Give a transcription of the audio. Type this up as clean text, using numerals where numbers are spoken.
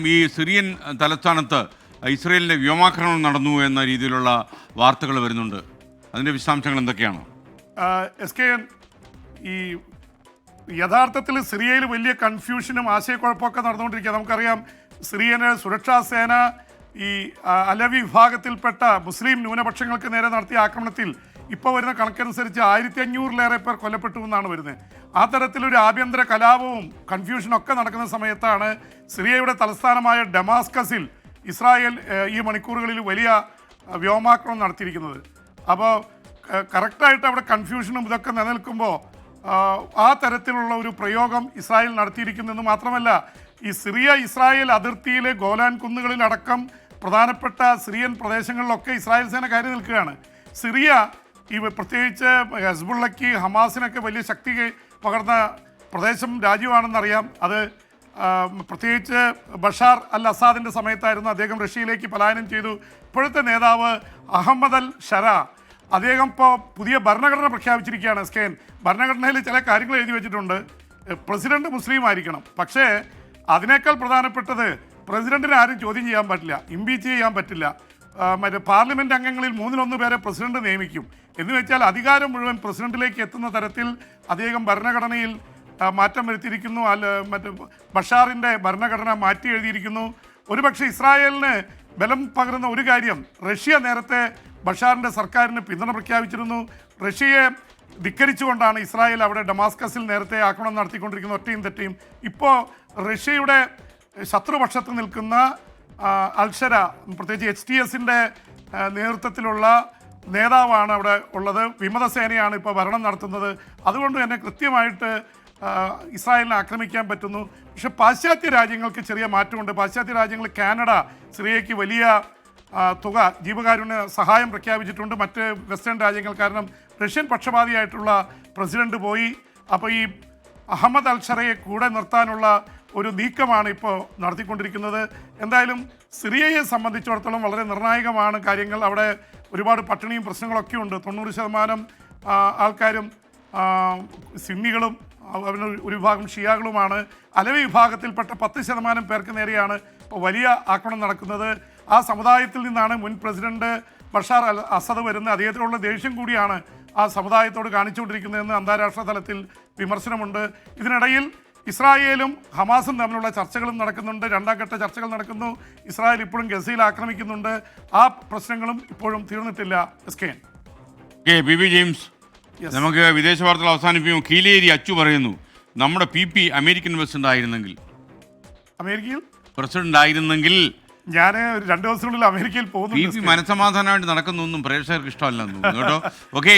ഈ സിറിയൻ തലസ്ഥാനത്ത് ഇസ്രയേലിൻ്റെ വ്യോമാക്രമണം നടന്നു എന്ന രീതിയിലുള്ള വാർത്തകൾ വരുന്നുണ്ട്. അതിൻ്റെ വിശദാംശങ്ങൾ എന്തൊക്കെയാണ്? SKN ഈ യഥാർത്ഥത്തിൽ സിറിയയിൽ വലിയ കൺഫ്യൂഷനും ആശയക്കുഴപ്പമൊക്കെ നടന്നുകൊണ്ടിരിക്കുക. നമുക്കറിയാം, സിറിയന് സുരക്ഷാ സേന ഈ അലവി വിഭാഗത്തിൽപ്പെട്ട മുസ്ലിം ന്യൂനപക്ഷങ്ങൾക്ക് നേരെ നടത്തിയ ആക്രമണത്തിൽ ഇപ്പോൾ വരുന്ന കണക്കനുസരിച്ച് 1500-ലേറെ പേർ കൊല്ലപ്പെട്ടു എന്നാണ് വരുന്നത്. ആ തരത്തിലൊരു ആഭ്യന്തര കലാപവും കൺഫ്യൂഷനൊക്കെ നടക്കുന്ന സമയത്താണ് സിറിയയുടെ തലസ്ഥാനമായ ഡമാസ്കസിൽ ഇസ്രായേൽ ഈ മണിക്കൂറുകളിൽ വലിയ വ്യോമാക്രമണം നടത്തിയിരിക്കുന്നത്. അപ്പോൾ കറക്റ്റായിട്ട് അവിടെ കൺഫ്യൂഷനും ഇതൊക്കെ നിലനിൽക്കുമ്പോൾ ആ തരത്തിലുള്ള ഒരു പ്രയോഗം ഇസ്രായേൽ നടത്തിയിരിക്കുന്നെന്ന് മാത്രമല്ല, ഈ സിറിയ ഇസ്രായേൽ അതിർത്തിയിലെ ഗോലാൻ കുന്നുകളിലടക്കം പ്രധാനപ്പെട്ട സിറിയൻ പ്രദേശങ്ങളിലൊക്കെ ഇസ്രായേൽ സേന കയറി നിൽക്കുകയാണ്. സിറിയ ഈ പ്രത്യേകിച്ച് ഹെസ്ബുള്ളയ്ക്ക് ഹമാസിനൊക്കെ വലിയ ശക്തി പകർന്ന പ്രദേശം രാജ്യമാണെന്നറിയാം. അത് പ്രത്യേകിച്ച് ബഷാർ അൽ അസാദിൻ്റെ സമയത്തായിരുന്നു. അദ്ദേഹം റഷ്യയിലേക്ക് പലായനം ചെയ്തു. ഇപ്പോഴത്തെ നേതാവ് അഹമ്മദ് അൽ ഷര അദ്ദേഹം ഇപ്പോൾ പുതിയ ഭരണഘടന പ്രഖ്യാപിച്ചിരിക്കുകയാണ്. SKN ഭരണഘടനയിൽ ചില കാര്യങ്ങൾ എഴുതി വെച്ചിട്ടുണ്ട്. പ്രസിഡന്റ് മുസ്ലിം ആയിരിക്കണം, പക്ഷേ അതിനേക്കാൾ പ്രധാനപ്പെട്ടത് പ്രസിഡന്റിനെ ആരും ചോദ്യം ചെയ്യാൻ പറ്റില്ല, ഇംപീച്ച് ചെയ്യാൻ പറ്റില്ല. മറ്റേ പാർലമെൻറ്റ് അംഗങ്ങളിൽ 1/3 പേരെ പ്രസിഡന്റ് നിയമിക്കും. എന്ന് വെച്ചാൽ അധികാരം മുഴുവൻ പ്രസിഡന്റിലേക്ക് എത്തുന്ന തരത്തിൽ അദ്ദേഹം ഭരണഘടനയിൽ മാറ്റം വരുത്തിയിരിക്കുന്നു. മറ്റേ ബഷാറിൻ്റെ ഭരണഘടന മാറ്റി എഴുതിയിരിക്കുന്നു. ഒരുപക്ഷെ ഇസ്രായേലിന് ബലം പകരുന്ന ഒരു കാര്യം, റഷ്യ നേരത്തെ ബഷാറിൻ്റെ സർക്കാരിന് പിന്തുണ പ്രഖ്യാപിച്ചിരുന്നു. റഷ്യയെ ധിക്കരിച്ചുകൊണ്ടാണ് ഇസ്രായേൽ അവിടെ ഡമാസ്കസിൽ നേരത്തെ ആക്രമണം നടത്തിക്കൊണ്ടിരിക്കുന്ന ഒറ്റയും തെറ്റയും. ഇപ്പോൾ റഷ്യയുടെ ശത്രുപക്ഷത്ത് നിൽക്കുന്ന അൽഷര, പ്രത്യേകിച്ച് HTSൻ്റെ നേതൃത്വത്തിലുള്ള നേതാവാണ് അവിടെ ഉള്ളത്. വിമതസേനയാണ് ഇപ്പോൾ ഭരണം നടത്തുന്നത്. അതുകൊണ്ട് തന്നെ കൃത്യമായിട്ട് ഇസ്രായേലിനെ ആക്രമിക്കാൻ പറ്റുന്നു. പക്ഷേ പാശ്ചാത്യ രാജ്യങ്ങൾക്ക് ചെറിയ മാറ്റമുണ്ട്. പാശ്ചാത്യ രാജ്യങ്ങൾ, കാനഡ സിറിയയ്ക്ക് വലിയ തുക ജീവകാരുണ്യ സഹായം പ്രഖ്യാപിച്ചിട്ടുണ്ട്. മറ്റ് വെസ്റ്റേൺ രാജ്യങ്ങൾ, കാരണം റഷ്യൻ പക്ഷപാതിയായിട്ടുള്ള പ്രസിഡന്റ് പോയി. അപ്പോൾ ഈ അഹമ്മദ് അൽഷറയെ കൂടെ നിർത്താനുള്ള ഒരു നീക്കമാണ് ഇപ്പോൾ നടത്തിക്കൊണ്ടിരിക്കുന്നത്. എന്തായാലും സിറിയയെ സംബന്ധിച്ചിടത്തോളം വളരെ നിർണായകമാണ് കാര്യങ്ങൾ. അവിടെ ഒരുപാട് പട്ടിണിയും പ്രശ്നങ്ങളൊക്കെ ഉണ്ട്. 90% ആൾക്കാരും സുന്നികളും അവരുടെ ഒരു വിഭാഗം ഷിയാകളുമാണ്. അലവി വിഭാഗത്തിൽപ്പെട്ട 10% പേർക്ക് നേരെയാണ് ഇപ്പോൾ വലിയ ആക്രമണം നടക്കുന്നത്. ആ സമുദായത്തിൽ നിന്നാണ് മുൻ പ്രസിഡന്റ് ബഷാർ അൽ അസദ് വരുന്നത്. അദ്ദേഹത്തിനുള്ള ദേഷ്യം കൂടിയാണ് ആ സമുദായത്തോട് കാണിച്ചുകൊണ്ടിരിക്കുന്നതെന്ന് അന്താരാഷ്ട്ര തലത്തിൽ വിമർശനമുണ്ട്. ഇതിനിടയിൽ ഇസ്രായേലും ഹമാസും തമ്മിലുള്ള ചർച്ചകളും നടക്കുന്നുണ്ട്. 2ാം ഘട്ട ചർച്ചകൾ നടക്കുന്നു. ഇസ്രായേൽ ഇപ്പോഴും ഗസയിൽ ആക്രമിക്കുന്നുണ്ട്. ആ പ്രശ്നങ്ങളും ഇപ്പോഴും തീർന്നിട്ടില്ല. SKN ബിബി ജെയിംസ്, നമുക്ക് വിദേശ വാർത്തകൾ അവസാനിപ്പിക്കും. കീലേരി അച്ചു പറയുന്നു, നമ്മുടെ PP അമേരിക്കൻ പ്രസിഡന്റ് ആയിരുന്നെങ്കിൽ, അമേരിക്കയിൽ പ്രസിഡന്റ് ആയിരുന്നെങ്കിൽ ഞാൻ 2 ദിവസത്തിനുള്ളിൽ അമേരിക്കയിൽ പോകുന്നു. മനസ്സമാധാനമായിട്ട് നടക്കുന്നൊന്നും പ്രേക്ഷകർക്ക് ഇഷ്ടമല്ലെന്ന് തോന്നുന്നു കേട്ടോ. ഓക്കെ.